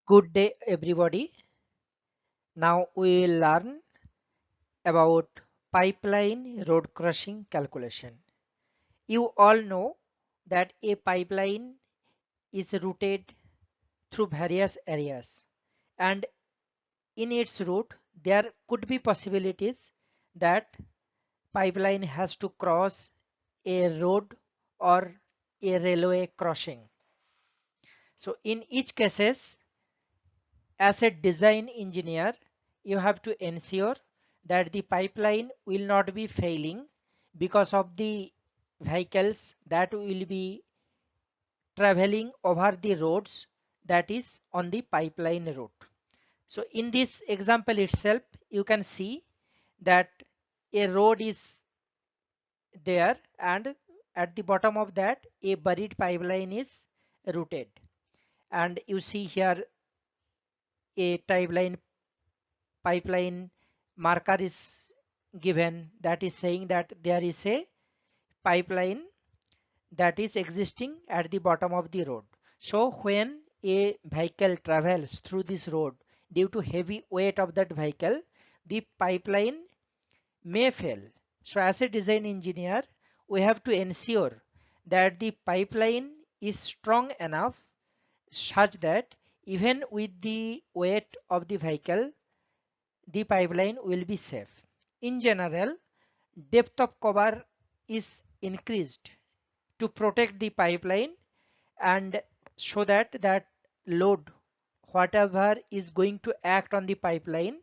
Good day, everybody. Now we will learn about pipeline road crossing calculation. You all know that a pipeline is routed through various areas, and in its route there could be possibilities that pipeline has to cross a road or a railway crossing. So in each cases, as a design engineer, you have to ensure that the pipeline will not be failing because of the vehicles that will be traveling over the roads that is on the pipeline route. So in this example itself, you can see that a road is there, and at the bottom of that a buried pipeline is routed, and you see here a pipeline marker is given, that is saying that there is a pipeline that is existing at the bottom of the road. So when a vehicle travels through this road, due to heavy weight of that vehicle, the pipeline may fail. So as a design engineer, we have to ensure that the pipeline is strong enough such that even with the weight of the vehicle, the pipeline will be safe. In general, depth of cover is increased to protect the pipeline and so that load, whatever is going to act on the pipeline,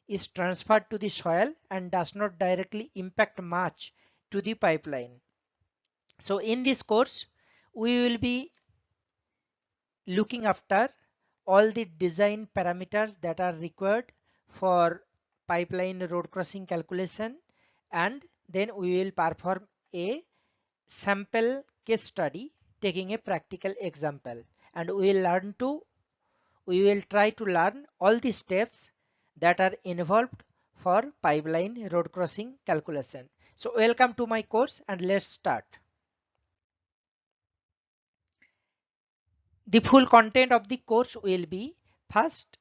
is transferred to the soil and does not directly impact much to the pipeline. So in this course, we will be looking after all the design parameters that are required for pipeline road crossing calculation, and then we will perform a sample case study taking a practical example, and we will try to learn all the steps that are involved for pipeline road crossing calculation. So welcome to my course and let's start. The full content of the course will be: first,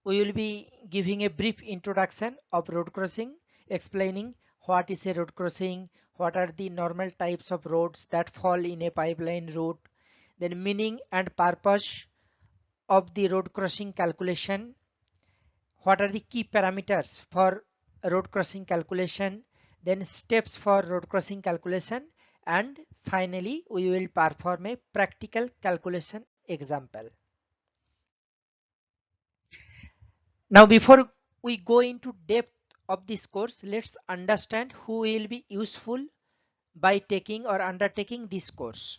we will be giving a brief introduction of road crossing, explaining what is a road crossing, what are the normal types of roads that fall in a pipeline route, then meaning and purpose of the road crossing calculation, what are the key parameters for road crossing calculation, then steps for road crossing calculation, and finally we will perform a practical calculation example. Now before we go into depth of this course, let's understand who will be useful by taking or undertaking this course.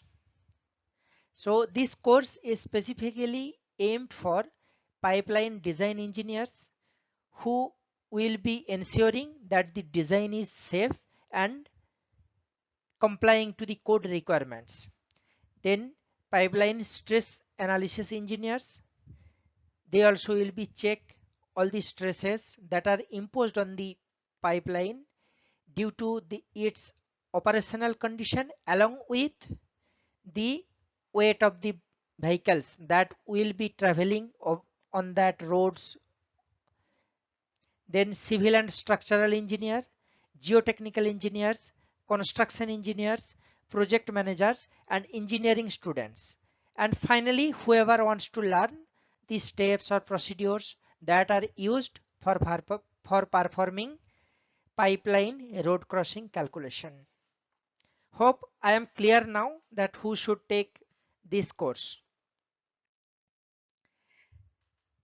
So this course is specifically aimed for pipeline design engineers who will be ensuring that the design is safe and complying to the code requirements. Then pipeline stress analysis engineers, they also will be check all the stresses that are imposed on the pipeline due to its operational condition along with the weight of the vehicles that will be traveling on that roads. Then civil and structural engineer, geotechnical engineers, construction engineers, project managers, and engineering students. And finally, whoever wants to learn the steps or procedures that are used for performing pipeline road crossing calculation. Hope I am clear now that who should take this course.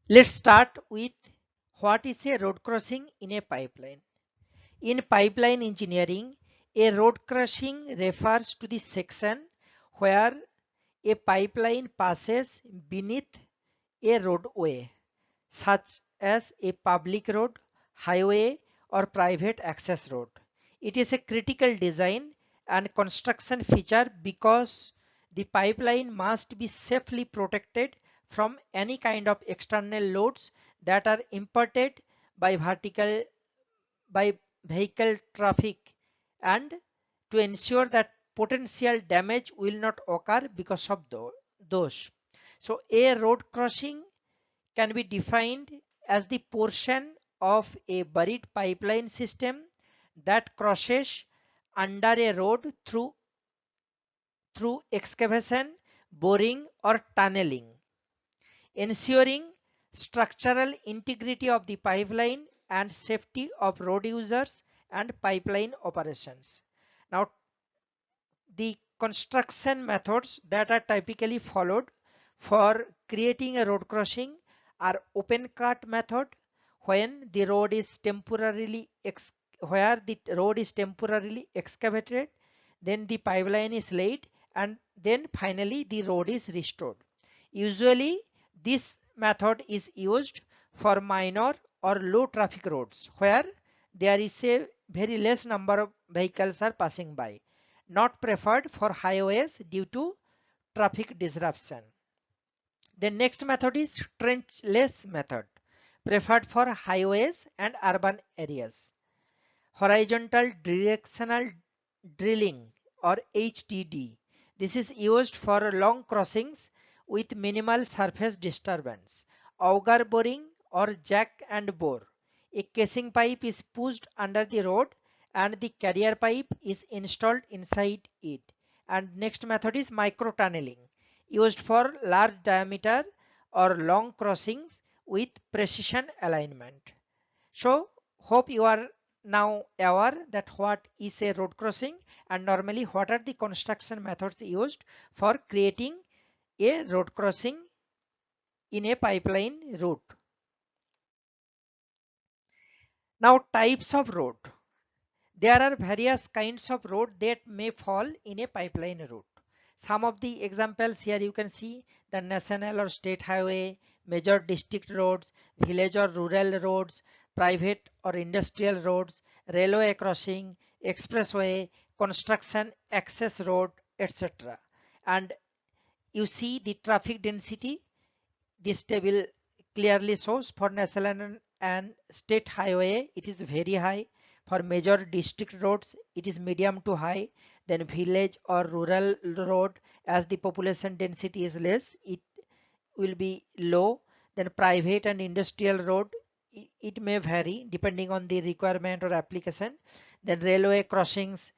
Let's start with what is a road crossing in a pipeline. In pipeline engineering, a road crossing refers to the section where a pipeline passes beneath a roadway, such as a public road, highway, or private access road. It is a critical design and construction feature because the pipeline must be safely protected from any kind of external loads that are imparted by vehicle traffic, and to ensure that potential damage will not occur because of those. So a road crossing can be defined as the portion of a buried pipeline system that crosses under a road through excavation, boring, or tunneling, ensuring structural integrity of the pipeline and safety of road users and pipeline operations. Now, the construction methods that are typically followed for creating a road crossing are open cut method, when the road is temporarily where the road is temporarily excavated, then the pipeline is laid, and then finally the road is restored. Usually this method is used for minor or low traffic roads where there is a very less number of vehicles are passing by, not preferred for highways due to traffic disruption. The next method is trenchless method, preferred for highways and urban areas. Horizontal directional drilling, or HDD. This is used for long crossings with minimal surface disturbance. Auger boring or jack and bore. A casing pipe is pushed under the road and the carrier pipe is installed inside it. And next method is micro tunneling, used for large diameter or long crossings with precision alignment. So hope you are now aware that what is a road crossing and normally what are the construction methods used for creating a road crossing in a pipeline route. Now, types of road. There are various kinds of road that may fall in a pipeline route. Some of the examples here you can see: the national or state highway, major district roads, village or rural roads, private or industrial roads, railway crossing, expressway, construction access road, etc. And you see the traffic density. This table clearly shows for national and state highway it is very high. For major district roads it is medium to high. Then village or rural road, as the population density is less, it will be low. Then private and industrial road, it may vary depending on the requirement or application. Then railway crossings,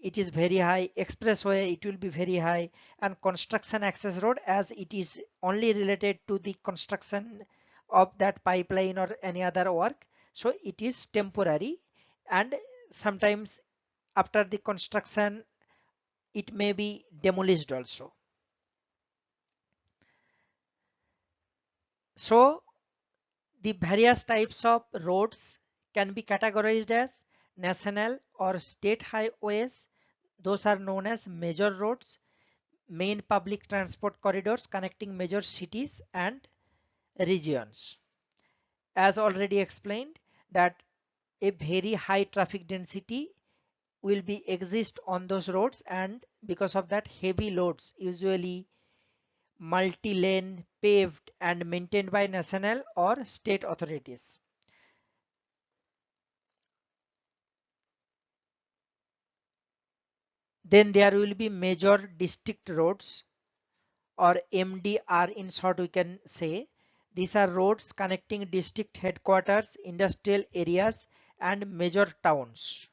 it is very high. Expressway, it will be very high. And construction access road, as it is only related to the construction of that pipeline or any other work, so it is temporary, and sometimes after the construction it may be demolished also. So the various types of roads can be categorized as national or state highways. Those are known as major roads, main public transport corridors connecting major cities and regions. As already explained, that a very high traffic density will be exist on those roads, and because of that heavy loads, usually multi-lane, paved and maintained by national or state authorities. Then there will be major district roads, or MDR in short we can say. These are roads connecting district headquarters, industrial areas and major towns.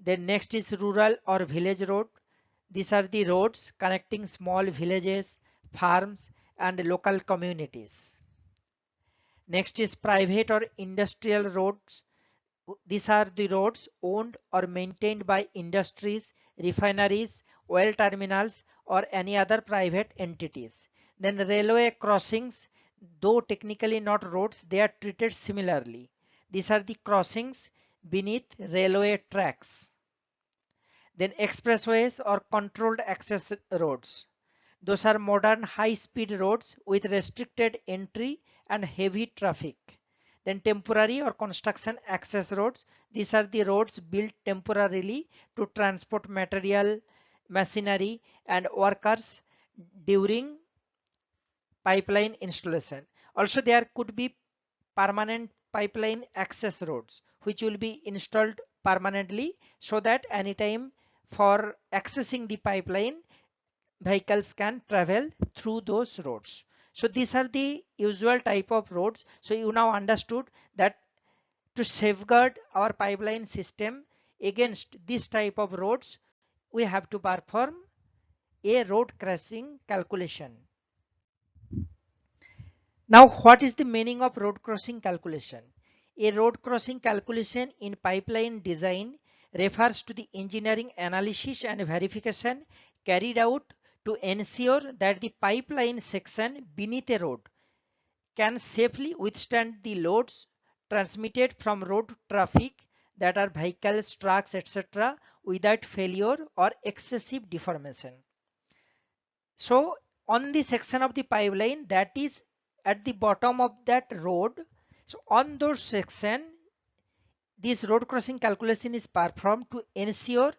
Then next is rural or village road. These are the roads connecting small villages, farms and local communities. Next is private or industrial roads. These are the roads owned or maintained by industries, refineries, oil terminals or any other private entities. Then railway crossings, though technically not roads, they are treated similarly. These are the crossings beneath railway tracks. Then expressways or controlled access roads. Those are modern high-speed roads with restricted entry and heavy traffic. Then temporary or construction access roads. These are the roads built temporarily to transport material, machinery and workers during pipeline installation. Also there could be permanent pipeline access roads which will be installed permanently, so that anytime for accessing the pipeline vehicles can travel through those roads. So these are the usual type of roads. So you now understood that to safeguard our pipeline system against this type of roads, we have to perform a road crossing calculation. Now, what is the meaning of road crossing calculation? A road crossing calculation in pipeline design refers to the engineering analysis and verification carried out to ensure that the pipeline section beneath a road can safely withstand the loads transmitted from road traffic, that are vehicles, trucks, etc., without failure or excessive deformation. So on the section of the pipeline that is at the bottom of that road, so on those section, this road crossing calculation is performed to ensure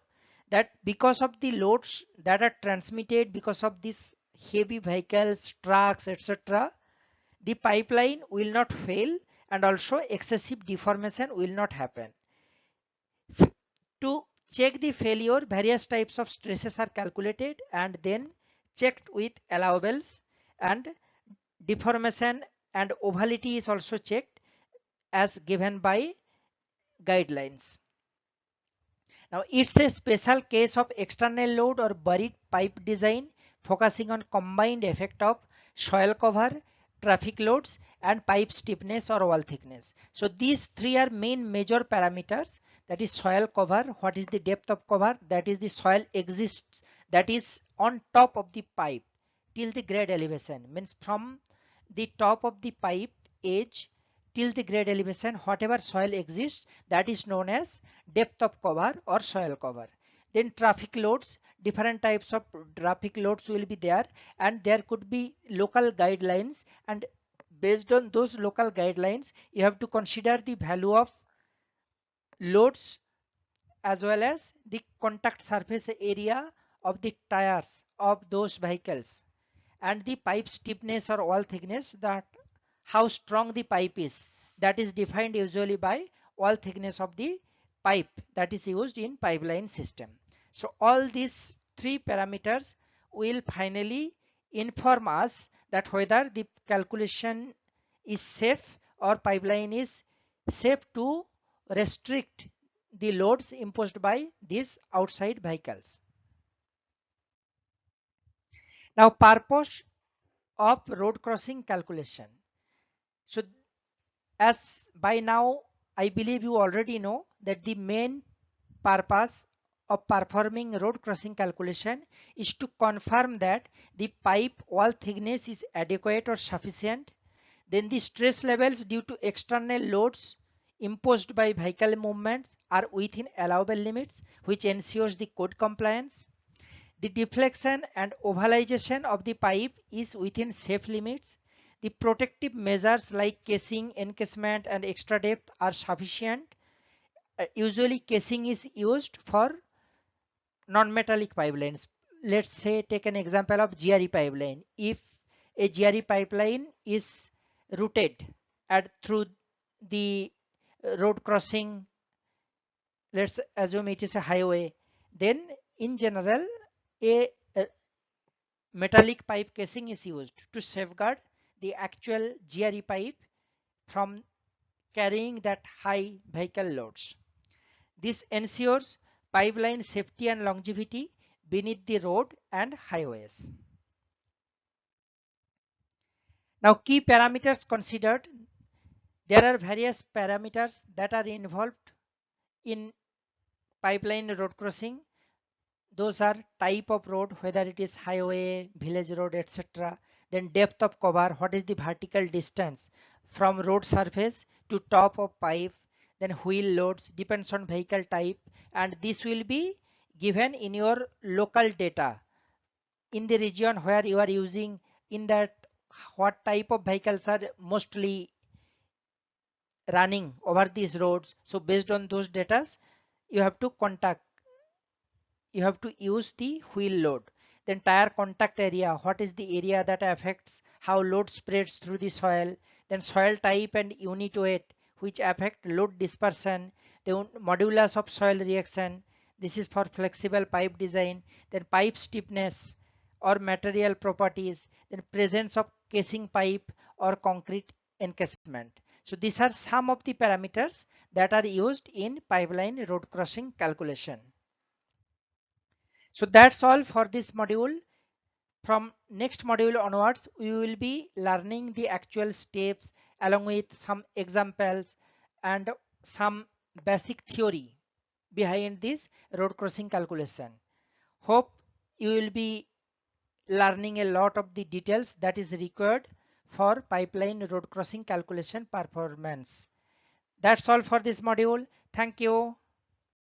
that because of the loads that are transmitted because of these heavy vehicles, trucks, etc., the pipeline will not fail and also excessive deformation will not happen. To check the failure, various types of stresses are calculated and then checked with allowables, and deformation and ovality is also checked as given by guidelines. Now it's a special case of external load or buried pipe design focusing on combined effect of soil cover, traffic loads and pipe stiffness or wall thickness. So these three are main major parameters, that is soil cover, what is the depth of cover, that is the soil exists, that is on top of the pipe till the grade elevation, means from the top of the pipe edge till the grade elevation whatever soil exists, that is known as depth of cover or soil cover. Then traffic loads, different types of traffic loads will be there and there could be local guidelines, and based on those local guidelines you have to consider the value of loads as well as the contact surface area of the tires of those vehicles, and the pipe stiffness or wall thickness, that how strong the pipe is, that is defined usually by wall thickness of the pipe that is used in pipeline system. So all these three parameters will finally inform us that whether the calculation is safe or pipeline is safe to restrict the loads imposed by these outside vehicles. Now purpose of road crossing calculation. So as by now I believe you already know that the main purpose of performing road crossing calculation is to confirm that the pipe wall thickness is adequate or sufficient, then the stress levels due to external loads imposed by vehicle movements are within allowable limits, which ensures the code compliance. The deflection and ovalization of the pipe is within safe limits. The protective measures like casing, encasement and extra depth are sufficient. Usually casing is used for non-metallic pipelines. Let's say take an example of GRE pipeline. If a GRE pipeline is routed through the road crossing, let's assume it is a highway, then in general a metallic pipe casing is used to safeguard the actual GRE pipe from carrying that high vehicle loads. This ensures pipeline safety and longevity beneath the road and highways. Now key parameters considered. There are various parameters that are involved in pipeline road crossing. Those are type of road, whether it is highway, village road, etc. Then depth of cover, what is the vertical distance from road surface to top of pipe. Then wheel loads, depends on vehicle type, and this will be given in your local data in the region where you are using, in that what type of vehicles are mostly running over these roads. So based on those data you have to use the wheel load. Then tire contact area, what is the area that affects how load spreads through the soil. Then soil type and unit weight, which affect load dispersion. The modulus of soil reaction, this is for flexible pipe design. Then pipe stiffness or material properties. Then presence of casing pipe or concrete encasement. So these are some of the parameters that are used in pipeline road crossing calculation. So that's all for this module. From next module onwards, we will be learning the actual steps along with some examples and some basic theory behind this road crossing calculation. Hope you will be learning a lot of the details that is required for pipeline road crossing calculation performance. That's all for this module. Thank you.